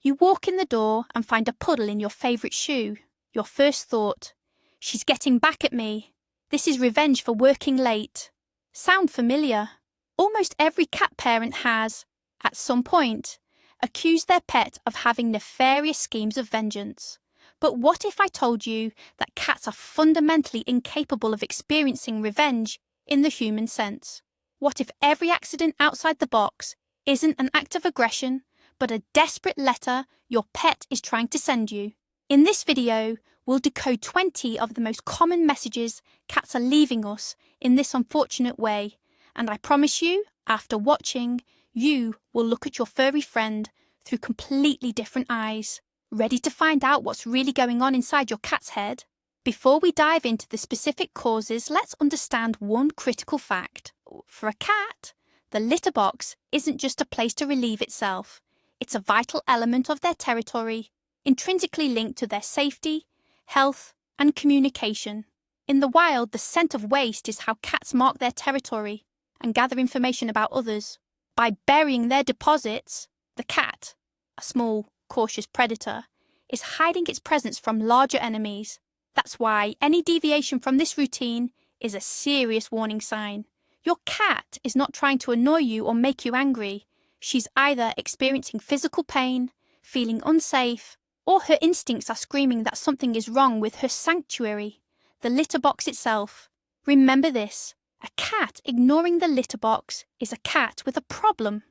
You walk in the door and find a puddle in your favourite shoe. Your first thought, she's getting back at me. This is revenge for working late. Sound familiar? Almost every cat parent has, at some point, accused their pet of having nefarious schemes of vengeance. But what if I told you that cats are fundamentally incapable of experiencing revenge in the human sense? What if every accident outside the box isn't an act of aggression, but a desperate letter your pet is trying to send you? In this video, we'll decode 20 of the most common messages cats are leaving us in this unfortunate way, and I promise you, after watching, you will look at your furry friend through completely different eyes. Ready to find out what's really going on inside your cat's head? Before we dive into the specific causes, let's understand one critical fact. For a cat, the litter box isn't just a place to relieve itself. It's a vital element of their territory, intrinsically linked to their safety, health, and communication. In the wild, the scent of waste is how cats mark their territory and gather information about others. By burying their deposits, the cat, a small, cautious predator, is hiding its presence from larger enemies. That's why any deviation from this routine is a serious warning sign. Your cat is not trying to annoy you or make you angry. She's either experiencing physical pain, feeling unsafe, or her instincts are screaming that something is wrong with her sanctuary, the litter box itself. Remember this, a cat ignoring the litter box is a cat with a problem.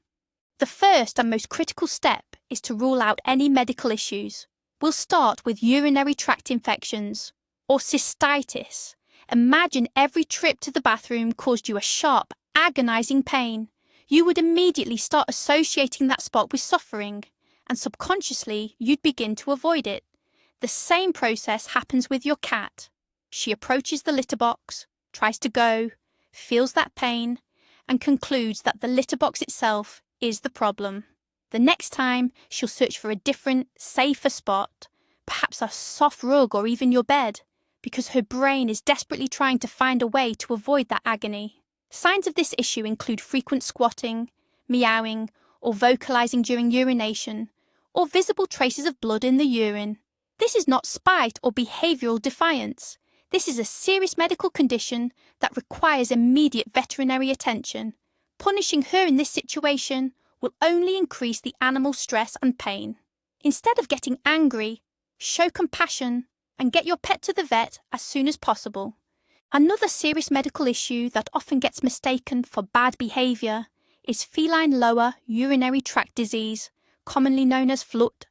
The first and most critical step is to rule out any medical issues. We'll start with urinary tract infections, or cystitis. Imagine every trip to the bathroom caused you a sharp, agonizing pain. You would immediately start associating that spot with suffering, and subconsciously you'd begin to avoid it. The same process happens with your cat. She approaches the litter box, tries to go, feels that pain, and concludes that the litter box itself is the problem. The next time, she'll search for a different, safer spot, perhaps a soft rug or even your bed, because her brain is desperately trying to find a way to avoid that agony. Signs of this issue include frequent squatting, meowing, or vocalizing during urination, or visible traces of blood in the urine. This is not spite or behavioral defiance. This is a serious medical condition that requires immediate veterinary attention. Punishing her in this situation will only increase the animal's stress and pain. Instead of getting angry, show compassion and get your pet to the vet as soon as possible. Another serious medical issue that often gets mistaken for bad behaviour is feline lower urinary tract disease, commonly known as FLUT,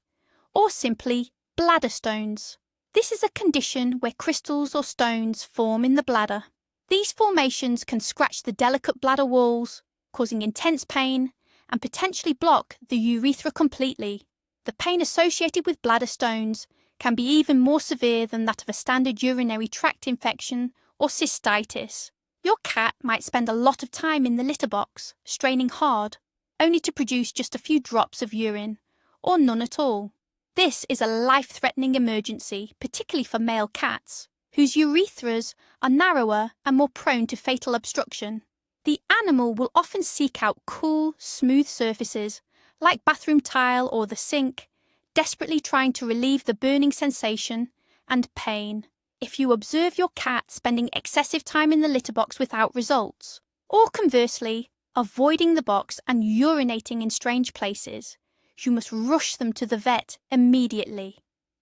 or simply bladder stones. This is a condition where crystals or stones form in the bladder. These formations can scratch the delicate bladder walls, causing intense pain and potentially block the urethra completely. The pain associated with bladder stones can be even more severe than that of a standard urinary tract infection or cystitis. Your cat might spend a lot of time in the litter box, straining hard, only to produce just a few drops of urine, or none at all. This is a life-threatening emergency, particularly for male cats, whose urethras are narrower and more prone to fatal obstruction. The animal will often seek out cool, smooth surfaces, like bathroom tile or the sink, desperately trying to relieve the burning sensation and pain. If you observe your cat spending excessive time in the litter box without results, or conversely, avoiding the box and urinating in strange places, you must rush them to the vet immediately.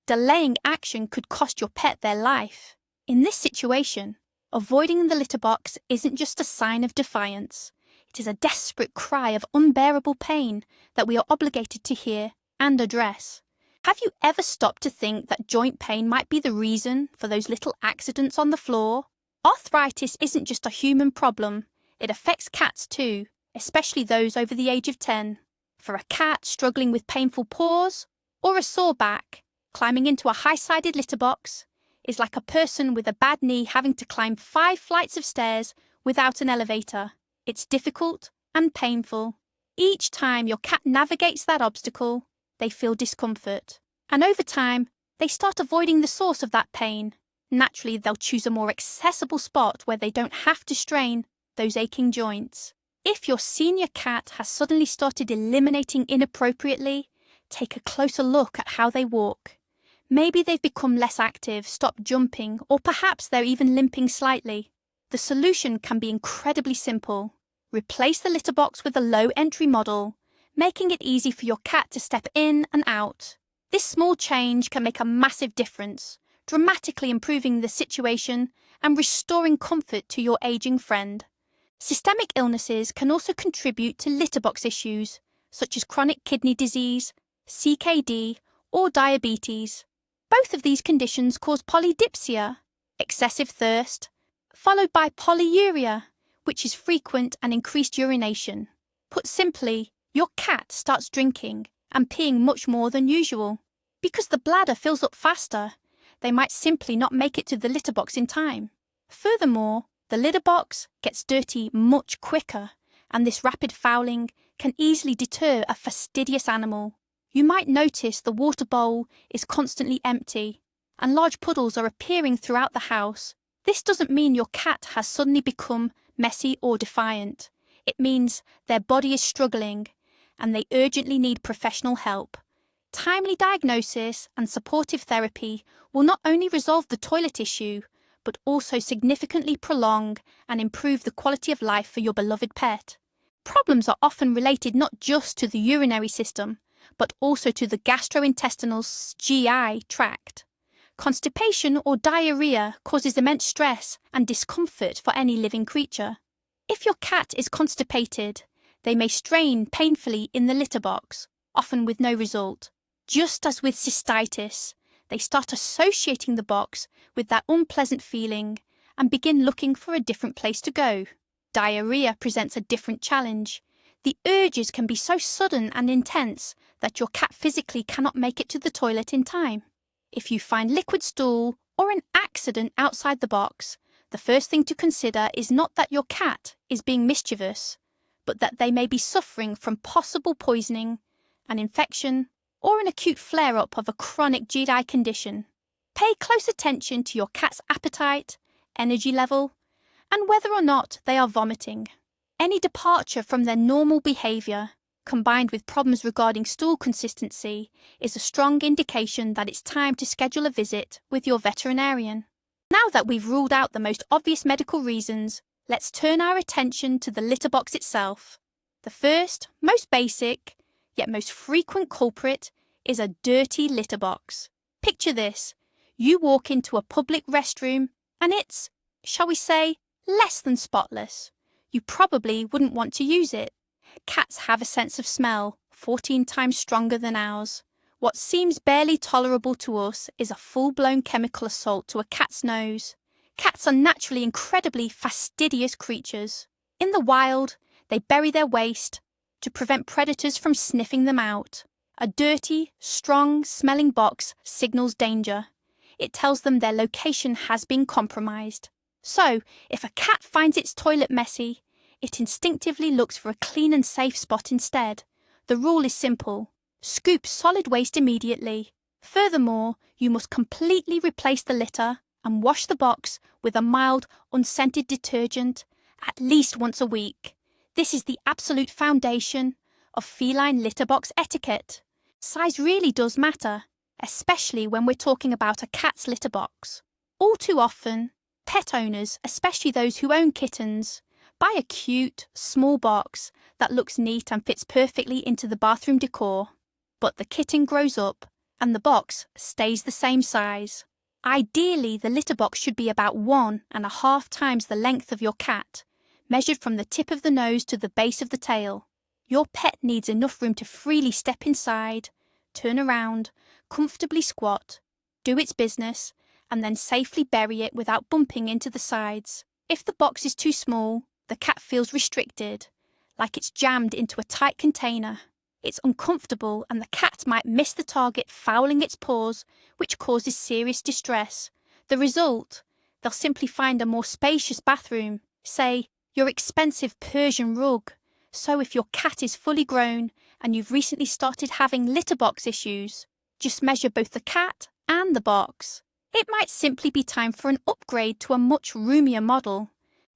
Delaying action could cost your pet their life. In this situation, avoiding the litter box isn't just a sign of defiance. It is a desperate cry of unbearable pain that we are obligated to hear and address. Have you ever stopped to think that joint pain might be the reason for those little accidents on the floor? Arthritis isn't just a human problem. It affects cats too, especially those over the age of 10. For a cat struggling with painful paws or a sore back, climbing into a high-sided litter box is like a person with a bad knee having to climb 5 flights of stairs without an elevator. It's difficult and painful. Each time your cat navigates that obstacle, they feel discomfort. And over time, they start avoiding the source of that pain. Naturally, they'll choose a more accessible spot where they don't have to strain those aching joints. If your senior cat has suddenly started eliminating inappropriately, Take a closer look at how they walk. Maybe they've become less active, stopped jumping, or perhaps they're even limping slightly. The solution can be incredibly simple. Replace the litter box with a low-entry model, making it easy for your cat to step in and out. This small change can make a massive difference, dramatically improving the situation and restoring comfort to your aging friend. Systemic illnesses can also contribute to litter box issues, such as chronic kidney disease, CKD, or diabetes. Both of these conditions cause polydipsia, excessive thirst, followed by polyuria, which is frequent and increased urination. Put simply, your cat starts drinking and peeing much more than usual. Because the bladder fills up faster, they might simply not make it to the litter box in time. Furthermore, the litter box gets dirty much quicker, and this rapid fouling can easily deter a fastidious animal. You might notice the water bowl is constantly empty, and large puddles are appearing throughout the house. This doesn't mean your cat has suddenly become messy or defiant. It means their body is struggling, and they urgently need professional help. Timely diagnosis and supportive therapy will not only resolve the toilet issue, but also significantly prolong and improve the quality of life for your beloved pet. Problems are often related not just to the urinary system, but also to the gastrointestinal GI tract. Constipation or diarrhea causes immense stress and discomfort for any living creature. If your cat is constipated, they may strain painfully in the litter box, often with no result. Just as with cystitis, they start associating the box with that unpleasant feeling and begin looking for a different place to go. Diarrhea presents a different challenge. The urges can be so sudden and intense that your cat physically cannot make it to the toilet in time. If you find liquid stool or an accident outside the box, the first thing to consider is not that your cat is being mischievous, but that they may be suffering from possible poisoning, an infection, or an acute flare-up of a chronic GI condition. Pay close attention to your cat's appetite, energy level, and whether or not they are vomiting. Any departure from their normal behaviour, combined with problems regarding stool consistency, is a strong indication that it's time to schedule a visit with your veterinarian. Now that we've ruled out the most obvious medical reasons, let's turn our attention to the litter box itself. The first, most basic, yet most frequent culprit is a dirty litter box. Picture this. You walk into a public restroom and it's, shall we say, less than spotless. You probably wouldn't want to use it. Cats have a sense of smell 14 times stronger than ours. What seems barely tolerable to us is a full-blown chemical assault to a cat's nose. Cats are naturally incredibly fastidious creatures. In the wild, they bury their waste to prevent predators from sniffing them out. A dirty, strong-smelling box signals danger. It tells them their location has been compromised. So, if a cat finds its toilet messy, it instinctively looks for a clean and safe spot instead. The rule is simple. Scoop solid waste immediately. Furthermore, you must completely replace the litter and wash the box with a mild, unscented detergent at least once a week. This is the absolute foundation of feline litter box etiquette. Size really does matter, especially when we're talking about a cat's litter box. All too often, pet owners, especially those who own kittens, buy a cute, small box that looks neat and fits perfectly into the bathroom decor. But the kitten grows up and the box stays the same size. Ideally, the litter box should be about 1.5 times the length of your cat, measured from the tip of the nose to the base of the tail. Your pet needs enough room to freely step inside, turn around, comfortably squat, do its business, and then safely bury it without bumping into the sides. If the box is too small, the cat feels restricted, like it's jammed into a tight container. It's uncomfortable and the cat might miss the target, fouling its paws, which causes serious distress. The result? They'll simply find a more spacious bathroom, say, your expensive Persian rug. So if your cat is fully grown and you've recently started having litter box issues, just measure both the cat and the box. It might simply be time for an upgrade to a much roomier model.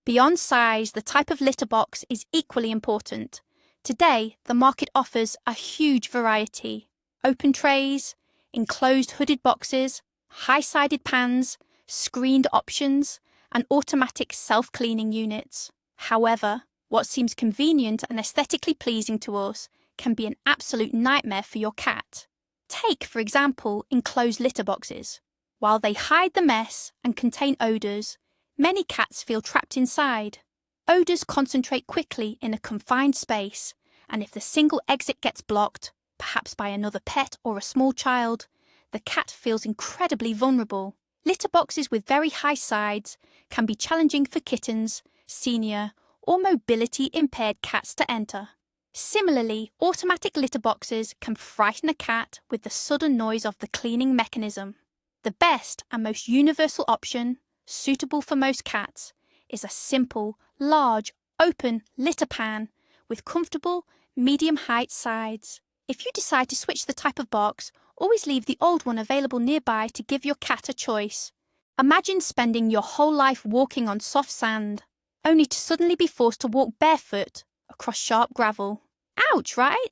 Beyond size, the type of litter box is equally important. Today, the market offers a huge variety. open trays, enclosed hooded boxes, high-sided pans, screened options, and automatic self-cleaning units. However, what seems convenient and aesthetically pleasing to us can be an absolute nightmare for your cat. Take, for example, enclosed litter boxes. While they hide the mess and contain odours, many cats feel trapped inside. Odours concentrate quickly in a confined space, and if the single exit gets blocked, perhaps by another pet or a small child, the cat feels incredibly vulnerable. Litter boxes with very high sides can be challenging for kittens, senior, or mobility-impaired cats to enter. Similarly, automatic litter boxes can frighten a cat with the sudden noise of the cleaning mechanism. The best and most universal option, suitable for most cats, is a simple, large, open litter pan with comfortable, medium-height sides. If you decide to switch the type of box, always leave the old one available nearby to give your cat a choice. Imagine spending your whole life walking on soft sand, only to suddenly be forced to walk barefoot across sharp gravel. Ouch, right?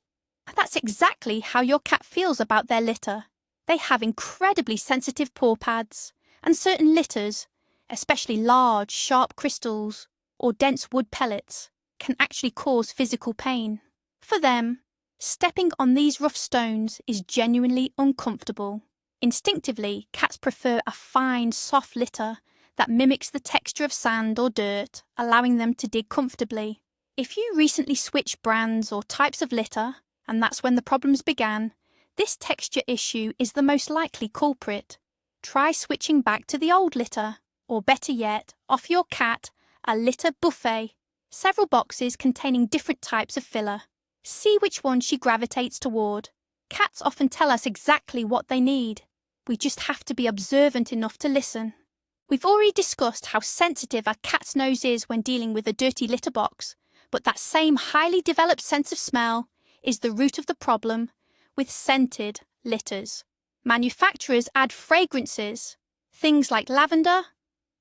That's exactly how your cat feels about their litter. They have incredibly sensitive paw pads, and certain litters, especially large, sharp crystals or dense wood pellets, can actually cause physical pain. For them, stepping on these rough stones is genuinely uncomfortable. Instinctively, cats prefer a fine, soft litter that mimics the texture of sand or dirt, allowing them to dig comfortably. If you recently switched brands or types of litter, and that's when the problems began, this texture issue is the most likely culprit. Try switching back to the old litter, or better yet, offer your cat a litter buffet, several boxes containing different types of filler. See which one she gravitates toward. Cats often tell us exactly what they need. We just have to be observant enough to listen. We've already discussed how sensitive a cat's nose is when dealing with a dirty litter box, but that same highly developed sense of smell is the root of the problem with scented litters. Manufacturers add fragrances, things like lavender,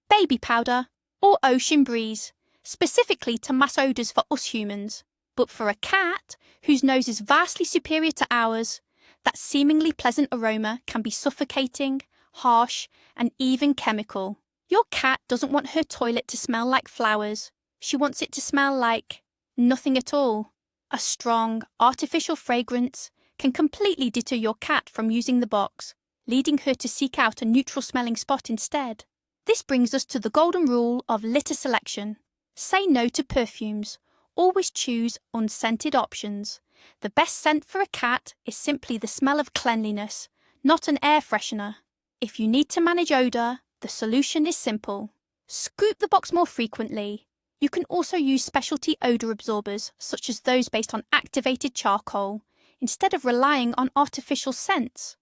baby powder, or ocean breeze, specifically to mask odours for us humans. But for a cat, whose nose is vastly superior to ours, that seemingly pleasant aroma can be suffocating, harsh, and even chemical. Your cat doesn't want her toilet to smell like flowers. She wants it to smell like nothing at all. A strong, artificial fragrance can completely deter your cat from using the box, leading her to seek out a neutral-smelling spot instead. This brings us to the golden rule of litter selection. Say no to perfumes. Always choose unscented options. The best scent for a cat is simply the smell of cleanliness, not an air freshener. If you need to manage odour, the solution is simple. Scoop the box more frequently. You can also use specialty odour absorbers, such as those based on activated charcoal, instead of relying on artificial scents.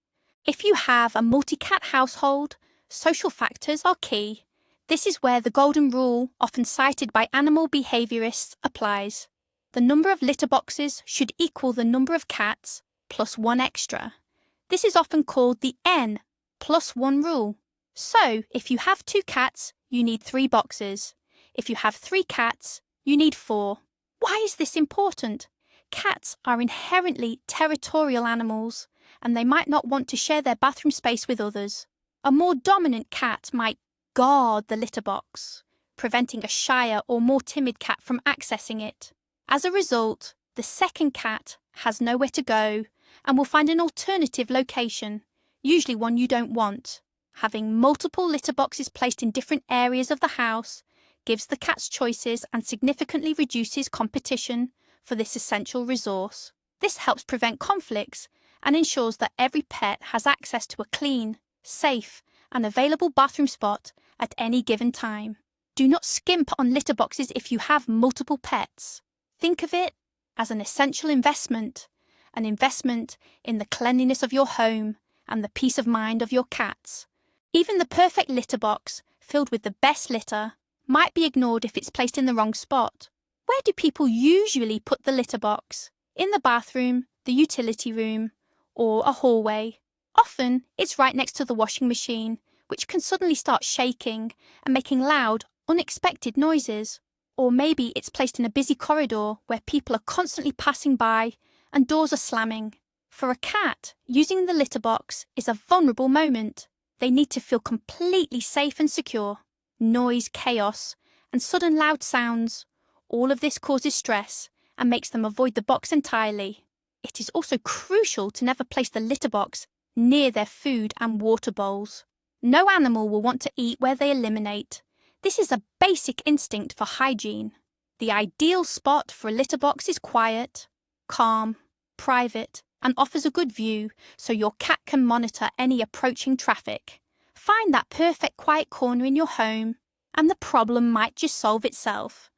If you have a multi-cat household, social factors are key. This is where the golden rule, often cited by animal behaviorists, applies. The number of litter boxes should equal the number of cats plus one extra. This is often called the N plus 1 rule. So, if you have 2 cats, you need 3 boxes. If you have 3 cats, you need 4. Why is this important? Cats are inherently territorial animals, and they might not want to share their bathroom space with others. A more dominant cat might guard the litter box, preventing a shyer or more timid cat from accessing it. As a result, the second cat has nowhere to go and will find an alternative location, usually one you don't want. Having multiple litter boxes placed in different areas of the house gives the cats choices and significantly reduces competition for this essential resource. This helps prevent conflicts and ensures that every pet has access to a clean, safe, and available bathroom spot at any given time. Do not skimp on litter boxes if you have multiple pets. Think of it as an essential investment, an investment in the cleanliness of your home and the peace of mind of your cats. Even the perfect litter box, filled with the best litter, might be ignored if it's placed in the wrong spot. Where do people usually put the litter box? In the bathroom, the utility room, or a hallway. Often, it's right next to the washing machine, which can suddenly start shaking and making loud, unexpected noises. Or maybe it's placed in a busy corridor where people are constantly passing by and doors are slamming. For a cat, using the litter box is a vulnerable moment. They need to feel completely safe and secure. Noise, chaos, and sudden loud sounds, all of this causes stress and makes them avoid the box entirely. It is also crucial to never place the litter box near their food and water bowls. No animal will want to eat where they eliminate. This is a basic instinct for hygiene. The ideal spot for a litter box is quiet, calm, private, and offers a good view so your cat can monitor any approaching traffic. Find that perfect quiet corner in your home, and the problem might just solve itself.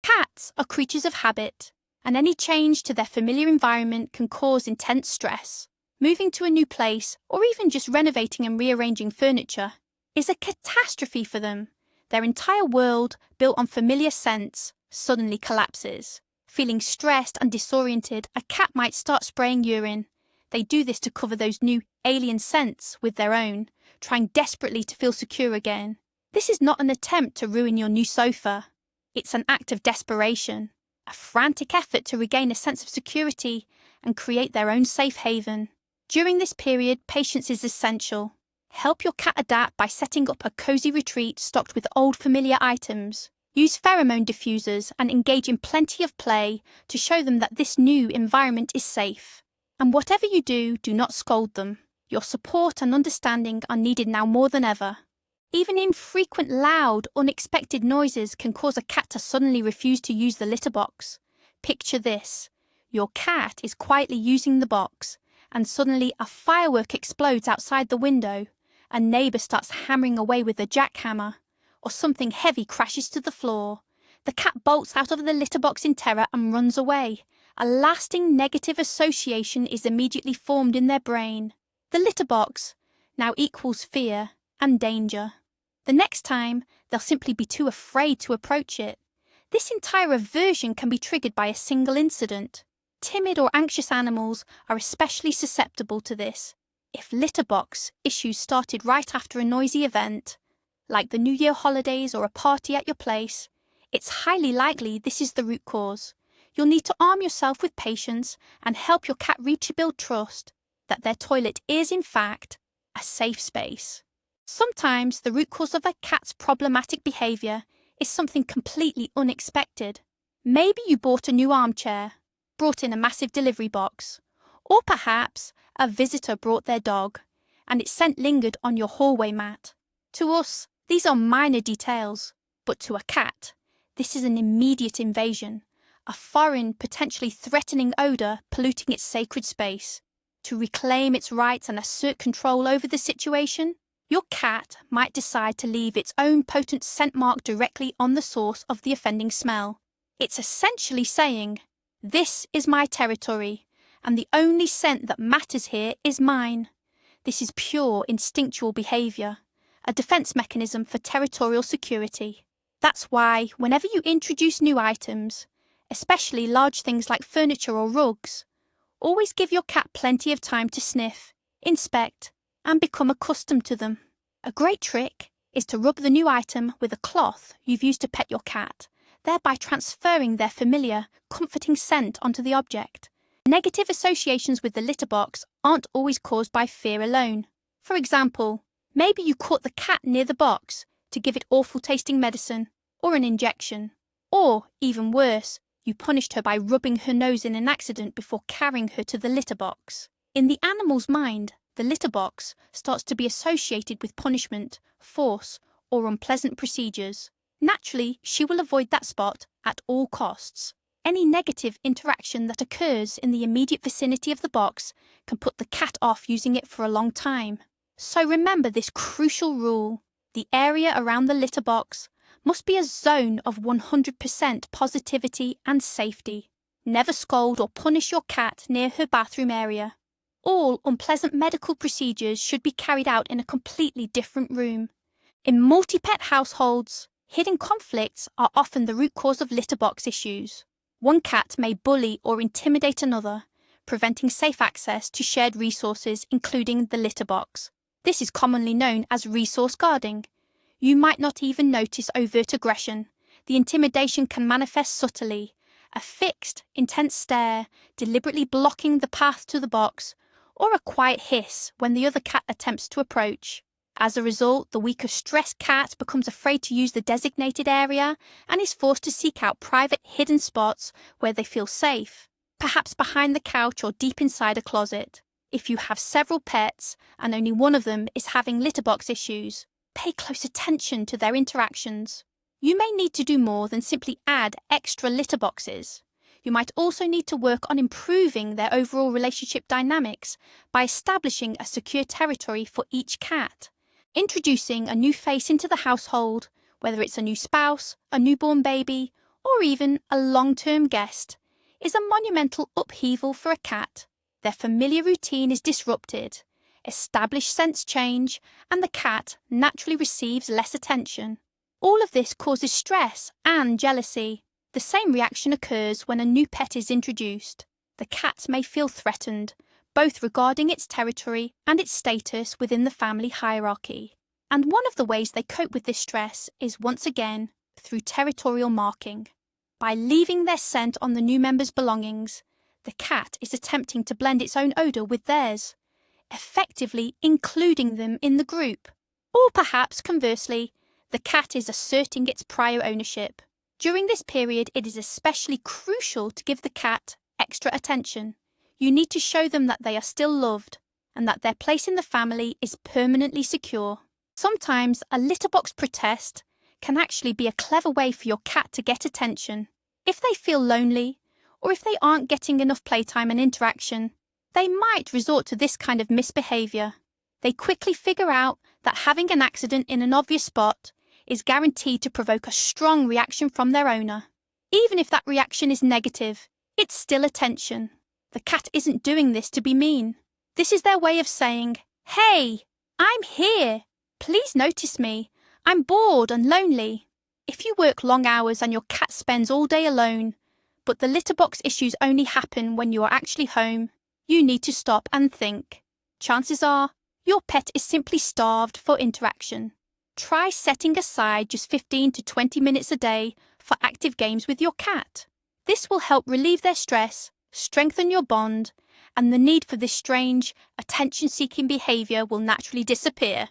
Cats are creatures of habit, and any change to their familiar environment can cause intense stress. Moving to a new place, or even just renovating and rearranging furniture, is a catastrophe for them. Their entire world, built on familiar scents, suddenly collapses. Feeling stressed and disoriented, a cat might start spraying urine. They do this to cover those new alien scents with their own, trying desperately to feel secure again. This is not an attempt to ruin your new sofa. It's an act of desperation, a frantic effort to regain a sense of security and create their own safe haven. During this period, patience is essential. Help your cat adapt by setting up a cozy retreat stocked with old familiar items. Use pheromone diffusers and engage in plenty of play to show them that this new environment is safe. And whatever you do, do not scold them. Your support and understanding are needed now more than ever. Even infrequent, loud, unexpected noises can cause a cat to suddenly refuse to use the litter box. Picture this. Your cat is quietly using the box, and suddenly a firework explodes outside the window. A neighbour starts hammering away with a jackhammer, or something heavy crashes to the floor. The cat bolts out of the litter box in terror and runs away. A lasting negative association is immediately formed in their brain. The litter box now equals fear and danger. The next time, they'll simply be too afraid to approach it. This entire aversion can be triggered by a single incident. Timid or anxious animals are especially susceptible to this. If litter box issues started right after a noisy event, like the New Year holidays or a party at your place, it's highly likely this is the root cause. You'll need to arm yourself with patience and help your cat rebuild trust that their toilet is, in fact, a safe space. Sometimes the root cause of a cat's problematic behaviour is something completely unexpected. Maybe you bought a new armchair, brought in a massive delivery box, or perhaps a visitor brought their dog, and its scent lingered on your hallway mat. To us, these are minor details, but to a cat, this is an immediate invasion, a foreign, potentially threatening odour polluting its sacred space. To reclaim its rights and assert control over the situation, your cat might decide to leave its own potent scent mark directly on the source of the offending smell. It's essentially saying, "This is my territory, and the only scent that matters here is mine." This is pure instinctual behaviour, a defence mechanism for territorial security. That's why, whenever you introduce new items, especially large things like furniture or rugs, always give your cat plenty of time to sniff, inspect, and become accustomed to them. A great trick is to rub the new item with a cloth you've used to pet your cat, thereby transferring their familiar, comforting scent onto the object. Negative associations with the litter box aren't always caused by fear alone. For example, maybe you caught the cat near the box to give it awful-tasting medicine or an injection. Or, even worse, you punished her by rubbing her nose in an accident before carrying her to the litter box. In the animal's mind, the litter box starts to be associated with punishment, force, or unpleasant procedures. Naturally, she will avoid that spot at all costs. Any negative interaction that occurs in the immediate vicinity of the box can put the cat off using it for a long time. So remember this crucial rule. The area around the litter box must be a zone of 100% positivity and safety. Never scold or punish your cat near her bathroom area. All unpleasant medical procedures should be carried out in a completely different room. In multi-pet households, hidden conflicts are often the root cause of litter box issues. One cat may bully or intimidate another, preventing safe access to shared resources, including the litter box. This is commonly known as resource guarding. You might not even notice overt aggression. The intimidation can manifest subtly. A fixed, intense stare, deliberately blocking the path to the box, or a quiet hiss when the other cat attempts to approach. As a result, the weaker stressed cat becomes afraid to use the designated area and is forced to seek out private hidden spots where they feel safe, perhaps behind the couch or deep inside a closet. If you have several pets and only one of them is having litter box issues, pay close attention to their interactions. You may need to do more than simply add extra litter boxes. You might also need to work on improving their overall relationship dynamics by establishing a secure territory for each cat. Introducing a new face into the household, whether it's a new spouse, a newborn baby, or even a long-term guest, is a monumental upheaval for a cat. Their familiar routine is disrupted, established scents change, and the cat naturally receives less attention. All of this causes stress and jealousy. The same reaction occurs when a new pet is introduced. The cat may feel threatened, both regarding its territory and its status within the family hierarchy. And one of the ways they cope with this stress is once again through territorial marking. By leaving their scent on the new member's belongings, the cat is attempting to blend its own odour with theirs, effectively including them in the group. Or perhaps conversely, the cat is asserting its prior ownership. During this period, it is especially crucial to give the cat extra attention. You need to show them that they are still loved and that their place in the family is permanently secure. Sometimes a litter box protest can actually be a clever way for your cat to get attention. If they feel lonely, or if they aren't getting enough playtime and interaction, they might resort to this kind of misbehaviour. They quickly figure out that having an accident in an obvious spot is guaranteed to provoke a strong reaction from their owner. Even if that reaction is negative, it's still attention. The cat isn't doing this to be mean. This is their way of saying, "Hey, I'm here. Please notice me. I'm bored and lonely." If you work long hours and your cat spends all day alone, but the litter box issues only happen when you are actually home, you need to stop and think. Chances are, your pet is simply starved for interaction. Try setting aside just 15 to 20 minutes a day for active games with your cat. This will help relieve their stress, strengthen your bond, and the need for this strange, attention-seeking behaviour will naturally disappear.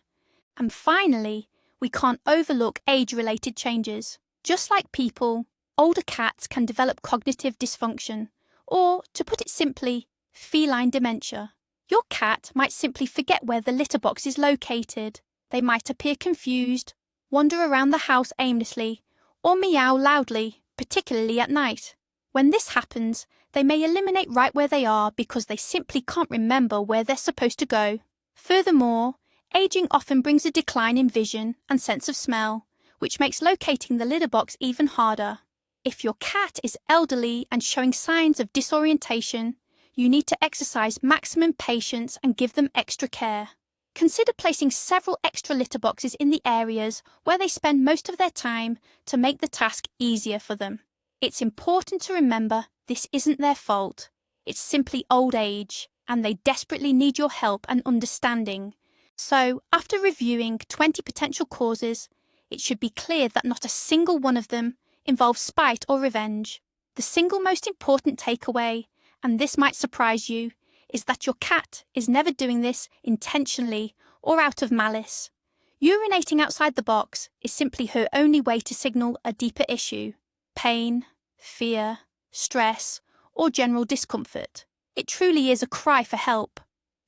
And finally, we can't overlook age-related changes. Just like people, older cats can develop cognitive dysfunction, or, to put it simply, feline dementia. Your cat might simply forget where the litter box is located. They might appear confused, wander around the house aimlessly, or meow loudly, particularly at night. When this happens, they may eliminate right where they are because they simply can't remember where they're supposed to go. Furthermore, aging often brings a decline in vision and sense of smell, which makes locating the litter box even harder. If your cat is elderly and showing signs of disorientation, you need to exercise maximum patience and give them extra care. Consider placing several extra litter boxes in the areas where they spend most of their time to make the task easier for them. It's important to remember this isn't their fault. It's simply old age, and they desperately need your help and understanding. So, after reviewing 20 potential causes, it should be clear that not a single one of them involves spite or revenge. The single most important takeaway, and this might surprise you, is that your cat is never doing this intentionally or out of malice. Urinating outside the box is simply her only way to signal a deeper issue: pain, fear, stress, or general discomfort. It truly is a cry for help.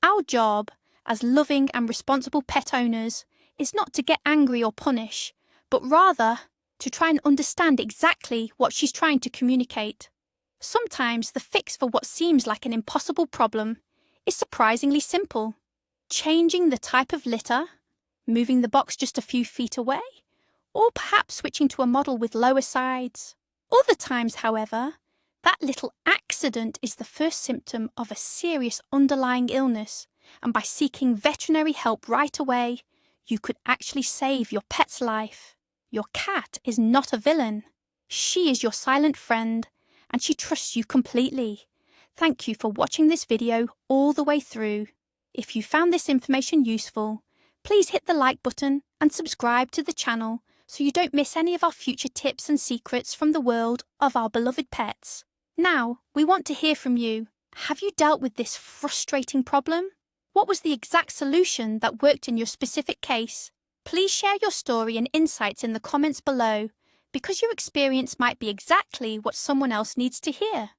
Our job, as loving and responsible pet owners, is not to get angry or punish, but rather to try and understand exactly what she's trying to communicate. Sometimes the fix for what seems like an impossible problem is surprisingly simple. Changing the type of litter, moving the box just a few feet away, or perhaps switching to a model with lower sides. Other times, however, that little accident is the first symptom of a serious underlying illness, and by seeking veterinary help right away, you could actually save your pet's life. Your cat is not a villain. She is your silent friend, and she trusts you completely. Thank you for watching this video all the way through. If you found this information useful, please hit the like button and subscribe to the channel so you don't miss any of our future tips and secrets from the world of our beloved pets. Now, we want to hear from you. Have you dealt with this frustrating problem? What was the exact solution that worked in your specific case? Please share your story and insights in the comments below, because your experience might be exactly what someone else needs to hear.